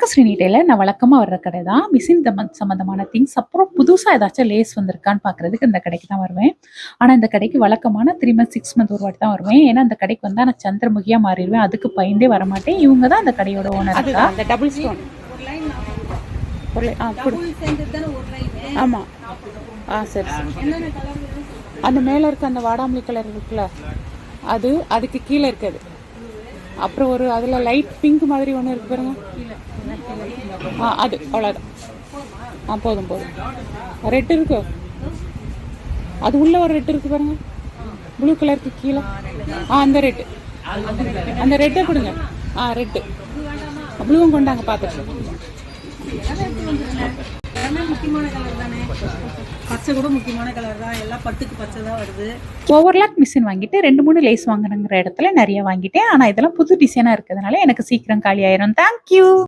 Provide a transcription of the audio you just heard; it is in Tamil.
வணக்கம் ஸ்ரீனிடைல நான் வழக்கமாக வர்ற கடை தான். மிஷின் சம்மந்தமான திங்ஸ், அப்புறம் புதுசாக ஏதாச்சும் லேஸ் வந்திருக்கான்னு பார்க்குறதுக்கு இந்த கடைக்கு தான் வருவேன். ஆனால் இந்த கடைக்கு வழக்கமான 3 மந்த் 6 மந்த் ஒரு வாட்டி தான் வருவேன். ஏன்னா இந்த கடைக்கு வந்தால் நான் சந்திரமுகியாக மாறிடுவேன். அதுக்கு பயந்தே வரமாட்டேன். இவங்க தான் அந்த கடையோட ஓனர். அதுதான் அந்த டபுள் ஸ்டோன். ஆமாம். சரி சரி. அந்த மேலே இருக்க அந்த வாடாமல்லி கலர் இருக்குல்ல, அது அதுக்கு கீழே இருக்குது. அப்புறம் ஒரு அதில் லைட் பிங்க் மாதிரி ஒன்று இருக்கு பாருங்க. அது அவ்வளோதான். போதும் போதும். ரெட் இருக்கு, அது உள்ள ஒரு ரெட் இருக்கு பாருங்க, ப்ளூ கலருக்கு கீழே. அந்த ரெட்டு, அந்த ரெட்டை கொடுங்க. ரெட்டு ப்ளூவும் கொண்டாங்க பார்த்துட்டு. முக்கியமான கலர் தானே, பச்சை கூட முக்கியமான கலர் தான். எல்லாம் பட்டுக்கு பச்சை தான் வருது. ஓவர்லாக் மிஷின் வாங்கிட்டு 2 3 லேஸ் வாங்கணுங்கிற இடத்துல நிறைய வாங்கிட்டேன். ஆனால் இதெல்லாம் புது டிசைனாக இருக்கிறதுனால எனக்கு சீக்கிரம் காலி ஆயிரும். தேங்க்யூ.